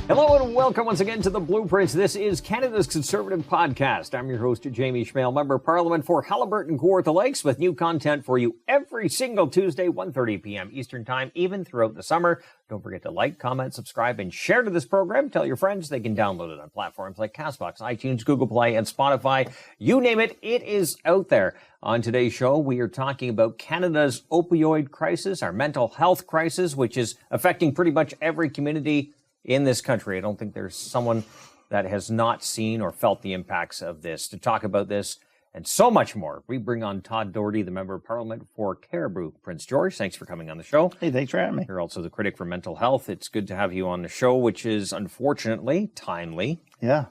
Hello and welcome once again to The Blueprints. This is Canada's Conservative Podcast. I'm your host, Jamie Schmale, Member of Parliament for Haliburton Kawartha Lakes, with new content for you every single Tuesday, 1:30 p.m. Eastern Time, even throughout the summer. Don't forget to like, comment, subscribe, and share to this program. Tell your friends they can download it on platforms like CastBox, iTunes, Google Play, and Spotify. You name it, it is out there. On today's show, we are talking about Canada's opioid crisis, our mental health crisis, which is affecting pretty much every community in this country. I don't think there's someone that has not seen or felt the impacts of this. To talk about this and so much more, we bring on Todd Doherty, the Member of Parliament for Cariboo, Prince George. Thanks for coming on the show. Hey, thanks for having me. You're also the critic for mental health. It's good to have you on the show, which is unfortunately timely. Yeah.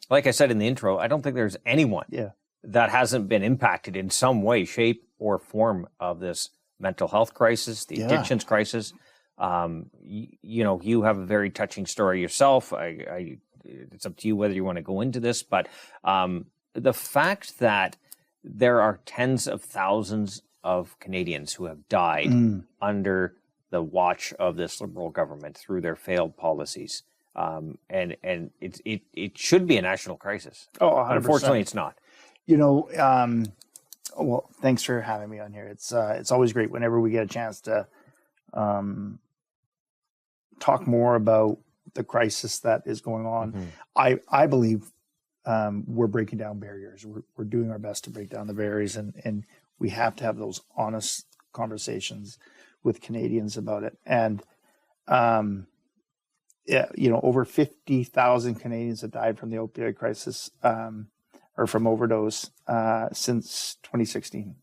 Like I said in the intro, I don't think there's anyone that hasn't been impacted in some way, shape, or form of this mental health crisis, the addictions crisis. You have a very touching story yourself. It's up to you whether you want to go into this, but the fact that there are tens of thousands of Canadians who have died under the watch of this Liberal government through their failed policies, and it should be a national crisis. Oh, 100%. Unfortunately, it's not. Well, thanks for having me on here. It's always great whenever we get a chance to talk more about the crisis that is going on. Mm-hmm. I believe we're breaking down barriers. We're doing our best to break down the barriers, and we have to have those honest conversations with Canadians about it. And over 50,000 Canadians have died from the opioid crisis or from overdose since 2016.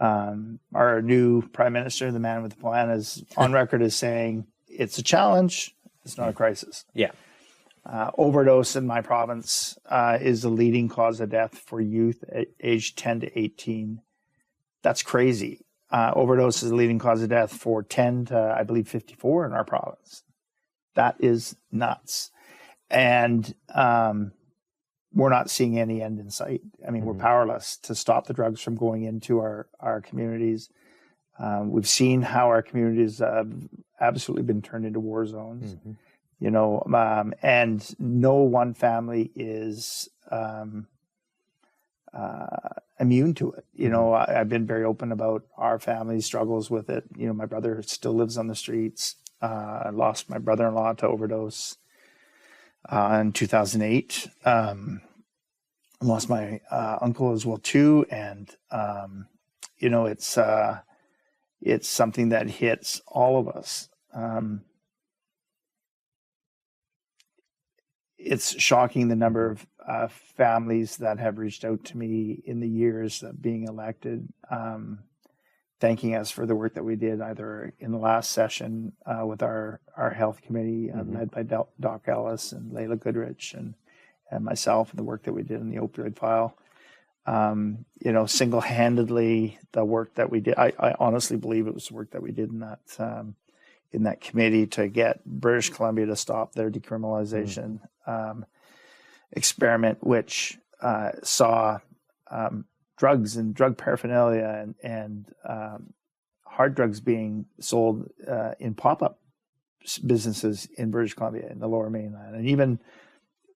Our new Prime Minister, the man with the plan, is on record as saying it's a challenge, it's not a crisis. Yeah. Overdose in my province is the leading cause of death for youth aged 10 to 18. That's crazy. Overdose is the leading cause of death for 10 to, I believe, 54 in our province. That is nuts. And we're not seeing any end in sight. I mean, we're powerless to stop the drugs from going into our communities. We've seen how our communities have absolutely been turned into war zones, and no one family is immune to it. I've been very open about our family's struggles with it. My brother still lives on the streets. I lost my brother-in-law to overdose in 2008. I lost my uncle as well too, and it's something that hits all of us. It's shocking the number of families that have reached out to me in the years of being elected, thanking us for the work that we did either in the last session with our health committee led by Doc Ellis and Layla Goodrich and myself, and the work that we did in the opioid file. Single-handedly, the work that we did, I honestly believe it was the work that we did in that committee to get British Columbia to stop their decriminalization experiment, which saw drugs and drug paraphernalia and hard drugs being sold in pop-up businesses in British Columbia, in the Lower Mainland, and even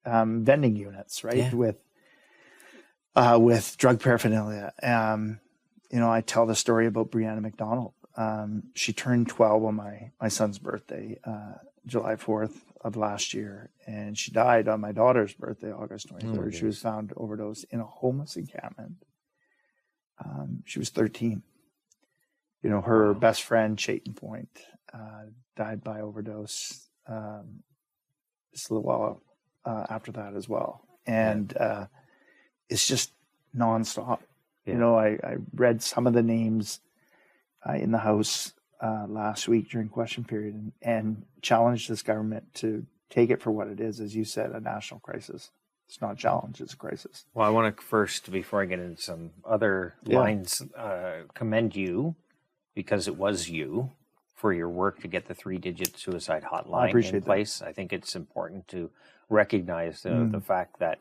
vending units, right? Yeah. With drug paraphernalia. I tell the story about Brianna McDonald. She turned 12 on my son's birthday, July 4th of last year, and she died on my daughter's birthday, August 23rd. She was found overdosed in a homeless encampment. She was 13. Her best friend, Chayton Point, died by overdose just a little while after that as well. And it's just nonstop. Yeah. I read some of the names in the House last week during question period and challenged this government to take it for what it is, as you said, a national crisis. It's not a challenge, it's a crisis. Well, I want to first, before I get into some other lines, commend you, because it was you, for your work to get the 3-digit suicide hotline in place. I think it's important to recognize the fact that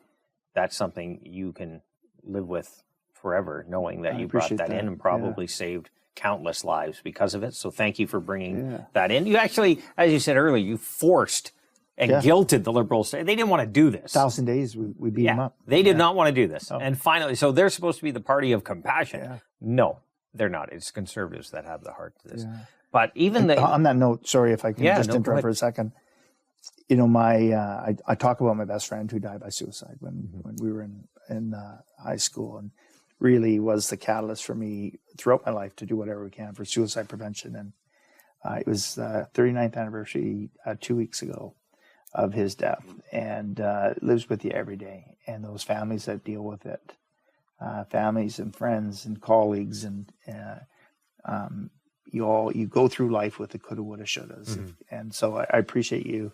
that's something you can live with forever, knowing that you brought that in and probably saved countless lives because of it. So thank you for bringing that in. You actually, as you said earlier, you forced and guilted the Liberals. They didn't want to do this. 1,000 days, we beat them up. They did not want to do this. And finally, so they're supposed to be the party of compassion. Yeah. No, they're not. It's conservatives that have the heart to this. Yeah. But even on that note, sorry if I can just interrupt for a second. You know, I talk about my best friend who died by suicide when we were in high school, and really was the catalyst for me throughout my life to do whatever we can for suicide prevention. And it was 39th anniversary 2 weeks ago of his death, and lives with you every day. And those families that deal with it, families and friends and colleagues, and you go through life with the coulda, woulda, shouldas. And so I appreciate you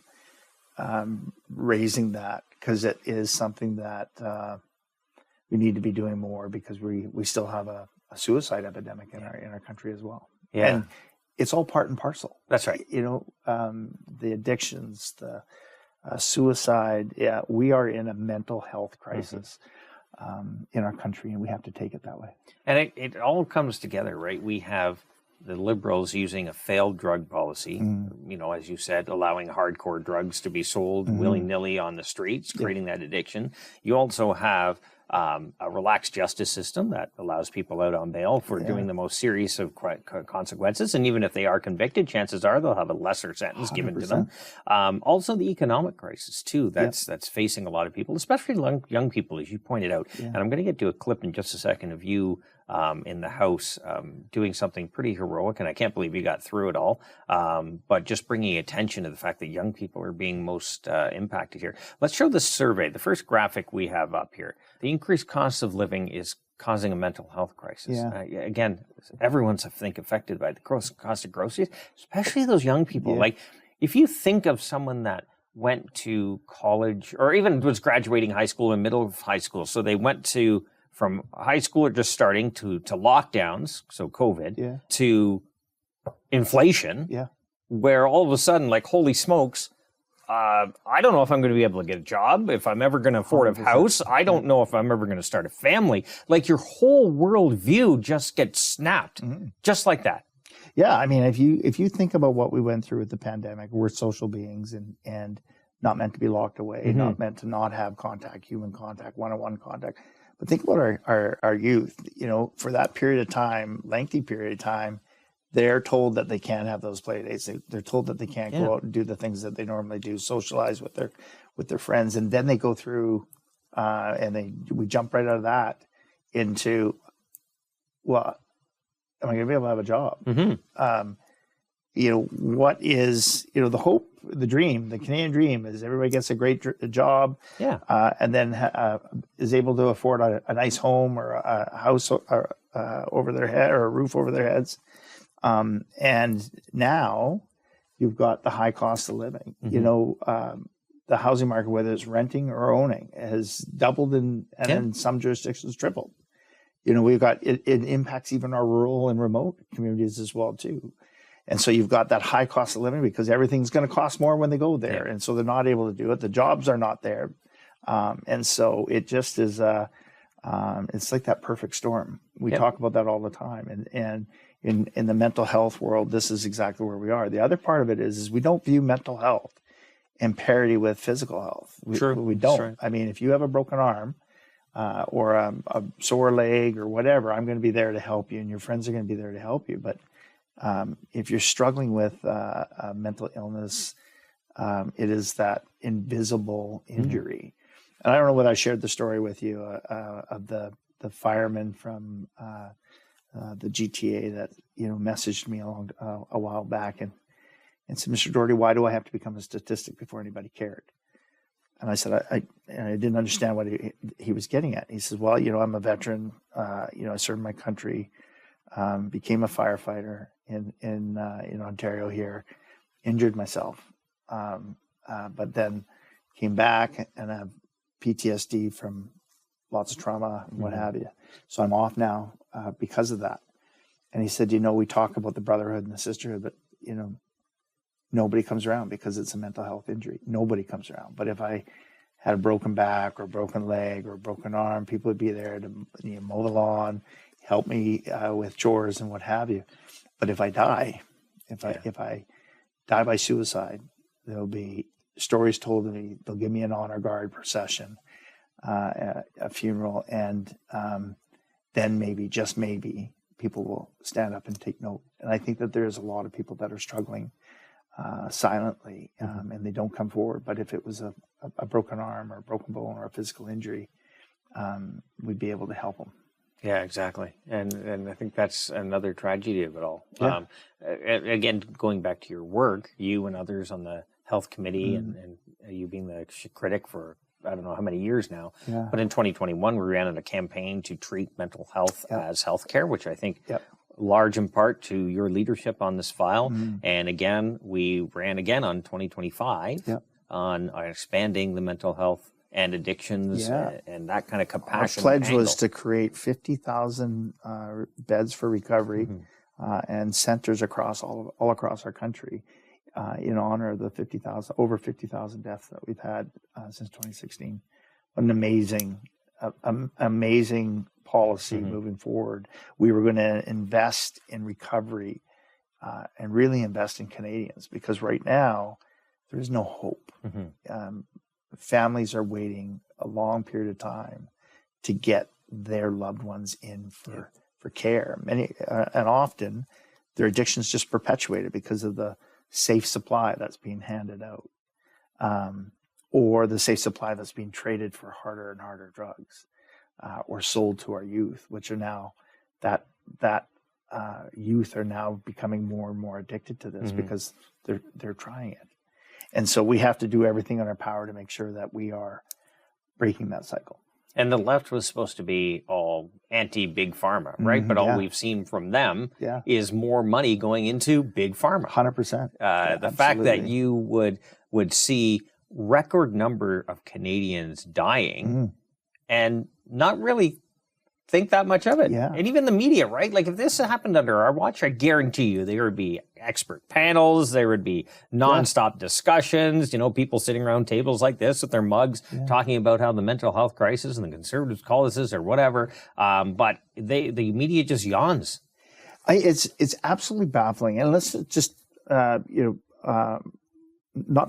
raising that, because it is something that we need to be doing more, because we still have a suicide epidemic in our country as well. Yeah. And it's all part and parcel. That's right. You know, the addictions, the suicide. Yeah, we are in a mental health crisis in our country, and we have to take it that way. And it all comes together, right? We have the Liberals using a failed drug policy, you know, as you said, allowing hardcore drugs to be sold willy-nilly on the streets, creating that addiction. You also have a relaxed justice system that allows people out on bail for doing the most serious of consequences. And even if they are convicted, chances are they'll have a lesser sentence 100%. Given to them. Also the economic crisis too, that's facing a lot of people, especially young people, as you pointed out. And I'm going to get to a clip in just a second of you in the House doing something pretty heroic, and I can't believe you got through it all, but just bringing attention to the fact that young people are being most impacted here. Let's show the survey. The first graphic we have up here. The increased cost of living is causing a mental health crisis. Again, everyone's, I think, affected by the cost of groceries, especially those young people. Like, if you think of someone that went to college or even was graduating high school and middle of high school, so they went to from high school or just starting to lockdowns, so COVID, to inflation, where all of a sudden, like, holy smokes, I don't know if I'm going to be able to get a job, if I'm ever going to afford a house. I don't know if I'm ever going to start a family. Like, your whole worldview just gets snapped, just like that. Yeah, I mean, if you think about what we went through with the pandemic, we're social beings and not meant to be locked away, not meant to not have contact, human contact, one-on-one contact. But think about our youth. You know, for that period of time, lengthy period of time, they're told that they can't have those play dates. They're told that they can't go out and do the things that they normally do, socialize with their friends, and then they go through we jump right out of that into, well, am I going to be able to have a job? You know, what is, you know, the hope, the dream, the Canadian dream is everybody gets a great job, and then is able to afford a nice home or a house over their head, or a roof over their heads. And now you've got the high cost of living. You know, the housing market, whether it's renting or owning, has doubled and in some jurisdictions tripled. You know, we've got it impacts even our rural and remote communities as well too. And so you've got that high cost of living because everything's going to cost more when they go there. And so they're not able to do it. The jobs are not there. And so it just is, it's like that perfect storm. We talk about that all the time. And in the mental health world, this is exactly where we are. The other part of it is we don't view mental health in parity with physical health. We don't. Right. I mean, if you have a broken arm or a sore leg or whatever, I'm going to be there to help you, and your friends are going to be there to help you. But if you're struggling with a mental illness, it is that invisible injury. And I don't know whether I shared the story with you of the fireman from the GTA that, you know, messaged me a while back and said, "Mr. Doherty, why do I have to become a statistic before anybody cared?" And I said, I didn't understand what he was getting at. He says, "Well, you know, I'm a veteran. You know, I served my country, became a firefighter in Ontario here, injured myself, but then came back and have PTSD from lots of trauma and what have you. So I'm off now because of that." And he said, "You know, we talk about the brotherhood and the sisterhood, but, you know, nobody comes around because it's a mental health injury. Nobody comes around. But if I had a broken back or a broken leg or a broken arm, people would be there to, you know, mow the lawn, help me with chores and what have you. But if I die, if I die by suicide, there'll be stories told to me. They'll give me an honor guard procession, a funeral, and then maybe, just maybe, people will stand up and take note. And I think that there's a lot of people that are struggling silently, and they don't come forward. But if it was a broken arm or a broken bone or a physical injury, we'd be able to help them. Yeah, exactly. And I think that's another tragedy of it all. Yeah. Again, going back to your work, you and others on the health committee, and you being the critic for I don't know how many years now. Yeah. But in 2021, we ran a campaign to treat mental health as healthcare, which I think large in part to your leadership on this file. And again, we ran again on 2025 on expanding the mental health and addictions and that kind of compassion. Our pledge was to create 50,000 beds for recovery and centers across all across our country in honor of the over 50,000 deaths that we've had since 2016. What an amazing policy moving forward. We were going to invest in recovery and really invest in Canadians, because right now there is no hope. Families are waiting a long period of time to get their loved ones in for care. Many and often their addictions just perpetuated because of the safe supply that's being handed out, or the safe supply that's being traded for harder and harder drugs, or sold to our youth, which are now that youth are now becoming more and more addicted to this because they're trying it. And so we have to do everything in our power to make sure that we are breaking that cycle. And the left was supposed to be all anti-big pharma, right? But all we've seen from them is more money going into big pharma. 100%. The fact that you would see record number of Canadians dying and not really think that much of it. And even the media, right? Like if this happened under our watch, I guarantee you there would be expert panels, there would be nonstop discussions, people sitting around tables like this with their mugs talking about how the mental health crisis and the Conservatives call this or whatever. But the media just yawns. It's absolutely baffling. And let's just, not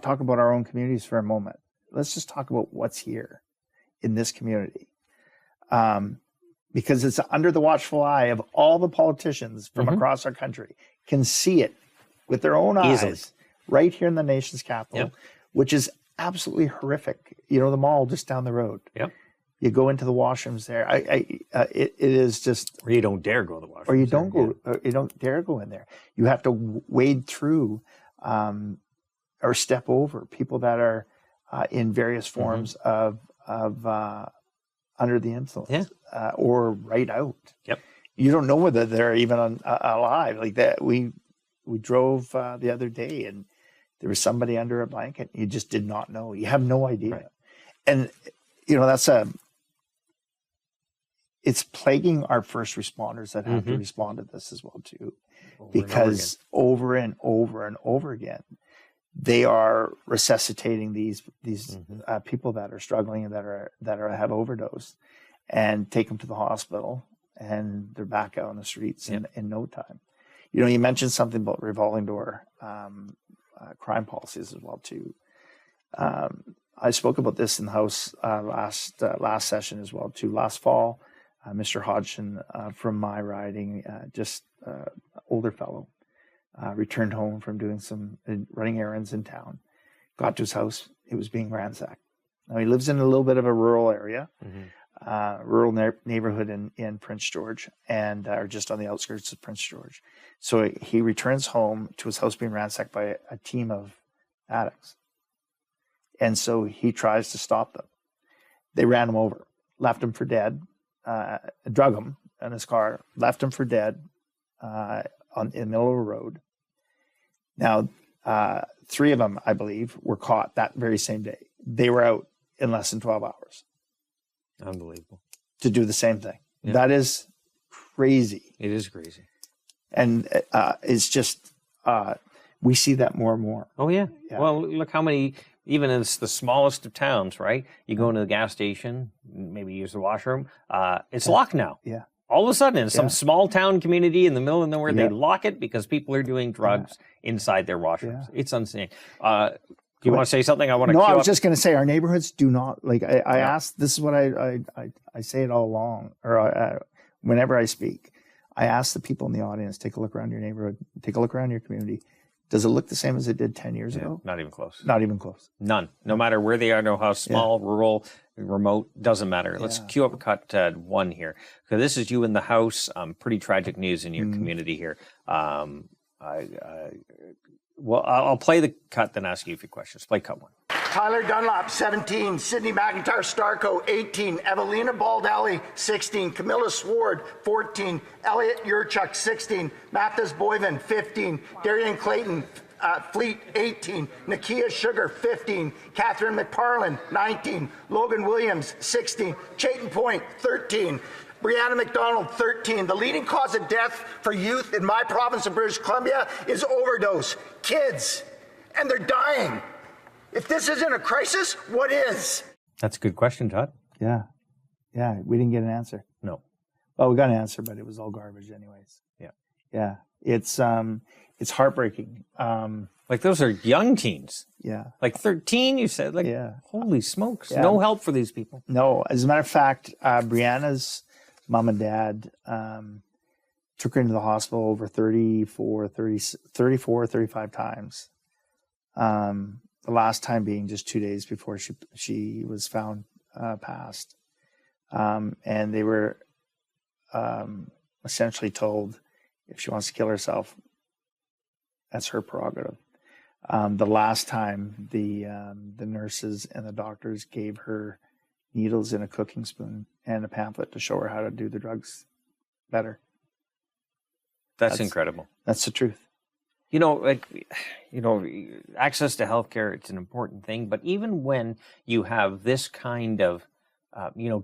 talk about our own communities for a moment. Let's just talk about what's here in this community. Because it's under the watchful eye of all the politicians from across our country, can see it with their own eyes right here in the nation's capital, which is absolutely horrific. The mall just down the road. You go into the washrooms there. It is just. Or you don't dare go to the washrooms. Or you don't go. Or you don't dare go in there. You have to wade through, or step over people that are in various forms of under the influence, or right out. You don't know whether they're even alive. Like that, we drove the other day, and there was somebody under a blanket. You just did not know. You have no idea, and it's plaguing our first responders that have to respond to this as well too, because over and over and over again, they are resuscitating these people that are struggling and that have overdosed, and take them to the hospital, and they're back out on the streets in no time. You mentioned something about revolving door crime policies as well too. I spoke about this in the House last session as well too. Last fall, Mr. Hodgson from my riding, older fellow, returned home from doing some running errands in town, got to his house, it was being ransacked. Now he lives in a little bit of a rural area, rural neighborhood in Prince George, and or just on the outskirts of Prince George. So he returns home to his house being ransacked by a team of addicts. And so he tries to stop them. They ran him over, left him for dead, drug him in his car, left him for dead in the middle of a road. Now, 3 of them, I believe, were caught that very same day. They were out in less than 12 hours. Unbelievable. To do the same thing. That is crazy. It is crazy. And it's just, we see that more and more. Oh, yeah. Well, look how many, even in the smallest of towns, right? You go into the gas station, maybe use the washroom. It's locked now. All of a sudden, in some small town community in the middle of nowhere, they lock it because people are doing drugs inside their washrooms. It's insane. Do you want to say something? I was just going to say our neighborhoods do not like. I asked. This is what I say it all along, or whenever I speak, I ask the people in the audience: take a look around your neighborhood, take a look around your community. Does it look the same as it did 10 years ago? Not even close. Not even close. None. No matter where they are, no how small, rural, remote, doesn't matter. Let's cue up cut 1 here. So this is you in the house. Pretty tragic news in your community here. I'll play the cut, then ask you a few questions. Play cut 1. Tyler Dunlap, 17. Sydney McIntyre Starco, 18. Evelina Baldelli, 16. Camilla Sward, 14. Elliot Yurchuk, 16. Mathis Boyven, 15. Darian Clayton Fleet, 18. Nakia Sugar, 15. Catherine McParlin, 19. Logan Williams, 16. Chayton Point, 13. Brianna McDonald, 13. The leading cause of death for youth in my province of British Columbia is overdose. Kids. And they're dying. If this isn't a crisis, what is? That's a good question, Todd. Yeah. Yeah, we didn't get an answer. No. Well, we got an answer, but it was all garbage anyways. Yeah. Yeah. It's heartbreaking. Like those are young teens. Yeah. Like 13, you said. Like, holy smokes. Yeah. No help for these people. No. As a matter of fact, Brianna's mom and dad took her into the hospital over 34, 35 times. The last time being just 2 days before she was found passed. And they were essentially told if she wants to kill herself, that's her prerogative. The last time the nurses and the doctors gave her needles in a cooking spoon and a pamphlet to show her how to do the drugs better. That's incredible. That's the truth. Access to healthcare, it's an important thing, but even when you have this kind of,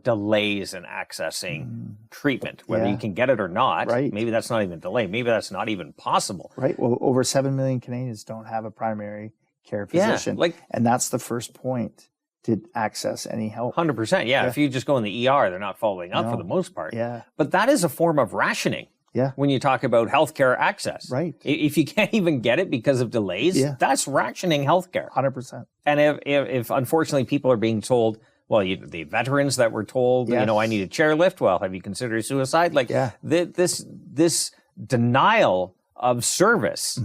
delays in accessing treatment, whether you can get it or not, maybe that's not even a delay, maybe that's not even possible. Right. Well, over 7 million Canadians don't have a primary care physician. And that's the first point to access any help. 100%. Yeah. If you just go in the ER, they're not following up for the most part. Yeah. But that is a form of rationing. Yeah. When you talk about healthcare access. Right. If you can't even get it because of delays, that's rationing healthcare. 100%. And if unfortunately people are being told, well, the veterans that were told, I need a chairlift. Well, have you considered suicide? This denial of service,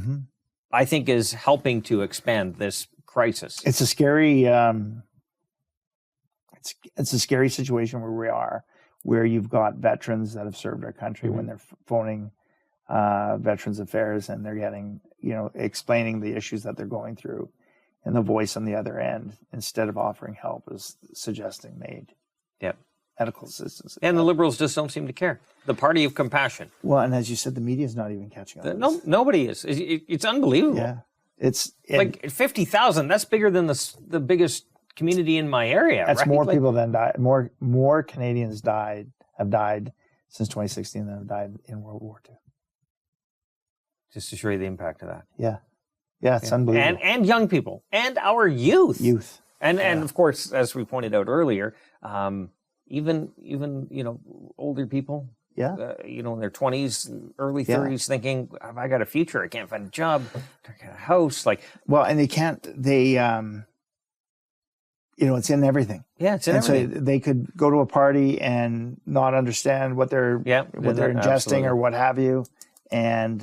I think, is helping to expand this crisis. It's a scary, it's a scary situation where we are, where you've got veterans that have served our country when they're phoning Veterans Affairs and they're getting, explaining the issues that they're going through, and the voice on the other end, instead of offering help, is suggesting medical assistance. And the Liberals just don't seem to care. The party of compassion. Well, and as you said, the media is not even catching up. Nobody is. It's unbelievable. Yeah, like 50,000. That's bigger than the biggest community in my area. That's right? More people than died. More Canadians have died since 2016 than have died in World War II. Just to show you the impact of that. Yeah. Yeah, it's unbelievable. And young people and our youth. And of course, as we pointed out earlier, even older people. Yeah. In their 20s, early 30s, thinking, have I got a future? I can't find a job. I got a house. And they can't. It's in everything. Yeah, it's in everything. So they could go to a party and not understand what they're ingesting absolutely. Or what have you, and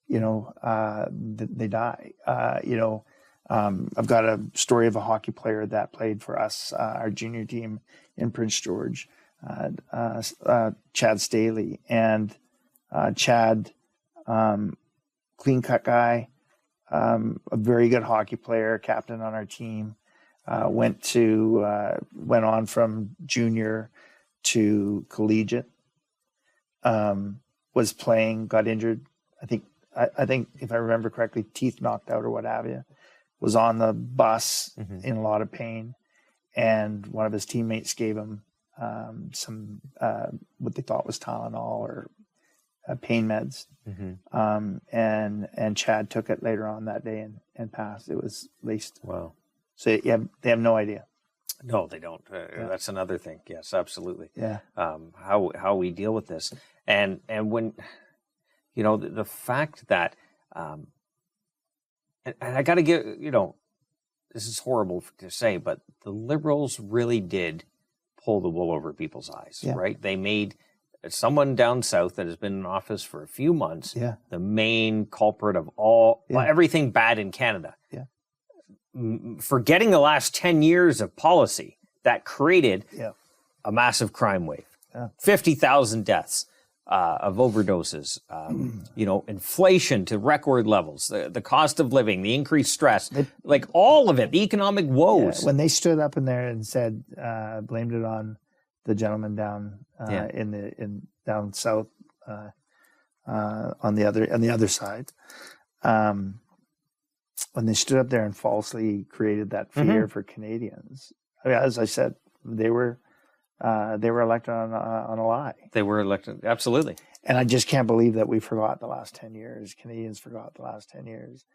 they die. I've got a story of a hockey player that played for us, our junior team in Prince George, Chad Staley, and Chad, clean cut guy, a very good hockey player, captain on our team. Went on from junior to collegiate. Was playing, got injured. I think if I remember correctly, teeth knocked out or what have you. Was on the bus in a lot of pain, and one of his teammates gave him some what they thought was Tylenol or pain meds. And Chad took it later on that day and passed. It was laced. Wow. So they have no idea. No, they don't. That's another thing. Yes, absolutely. Yeah. How we deal with this, and when, you know, the fact that, and I got to give, you know, this is horrible to say, but the Liberals really did pull the wool over people's eyes, right? They made someone down south that has been in office for a few months the main culprit of everything bad in Canada. Yeah. Forgetting the last 10 years of policy that created a massive crime wave, 50,000 deaths of overdoses, you know, inflation to record levels, the cost of living, the increased stress, like all of it, the economic woes. When they stood up in there and said, blamed it on the gentleman down down south on the other side. When they stood up there and falsely created that fear for Canadians, I mean, as I said, they were elected on a lie. They were elected, absolutely. And I just can't believe that we forgot the last 10 years. Canadians forgot the last 10 years.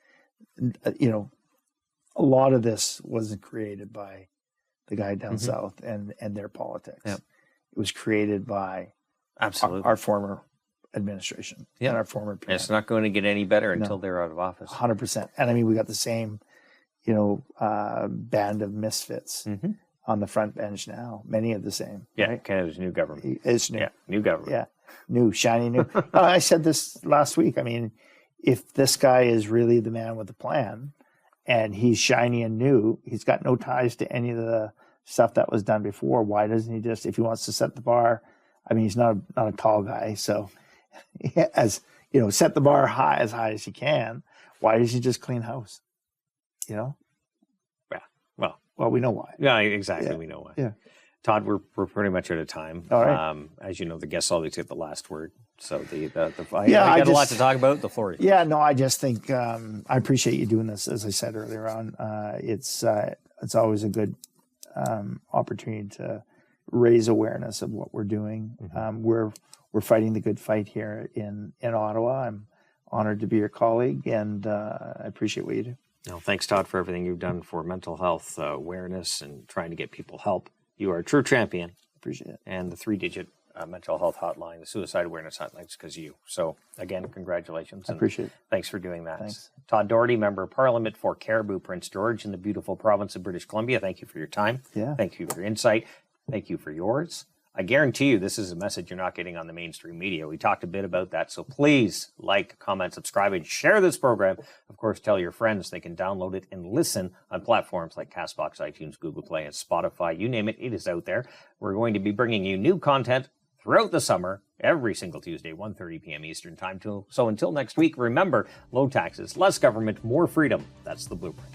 You know, a lot of this wasn't created by the guy down south and their politics. Yep. It was created by our former administration and our former PM. It's not going to get any better until they're out of office. 100%. And I mean, we got the same, you know, band of misfits on the front bench now. Many of the same. Yeah, right? Canada's new government. It's new. Yeah, new government. Yeah, new, shiny new. I said this last week. I mean, if this guy is really the man with the plan and he's shiny and new, he's got no ties to any of the stuff that was done before. Why doesn't he just, if he wants to set the bar, I mean, he's not a tall guy. So as you know, set the bar as high as he can. Why does he just clean house? You know? Yeah. Well, we know why. Yeah, exactly. Yeah. We know why. Yeah. Todd, we're pretty much out of time. All right. As you know, the guests always get the last word. So I got a lot to talk about. The floor is yours. Yeah, no, I just think I appreciate you doing this. As I said earlier on, it's always a good opportunity to raise awareness of what we're doing. We're fighting the good fight here in Ottawa. I'm honored to be your colleague, and I appreciate what you do. No, thanks, Todd, for everything you've done for mental health awareness and trying to get people help. You are a true champion. Appreciate it. And the 3-digit mental health hotline, the suicide awareness hotline, is because of you. So, again, congratulations. I appreciate it. Thanks for doing that. Thanks. Todd Doherty, Member of Parliament for Cariboo, Prince George in the beautiful province of British Columbia. Thank you for your time. Yeah. Thank you for your insight. Thank you for yours. I guarantee you this is a message you're not getting on the mainstream media. We talked a bit about that. So please like, comment, subscribe, and share this program. Of course, tell your friends they can download it and listen on platforms like CastBox, iTunes, Google Play, and Spotify. You name it, it is out there. We're going to be bringing you new content throughout the summer, every single Tuesday, 1:30 p.m. Eastern Time. So until next week, remember, low taxes, less government, more freedom. That's the blueprint.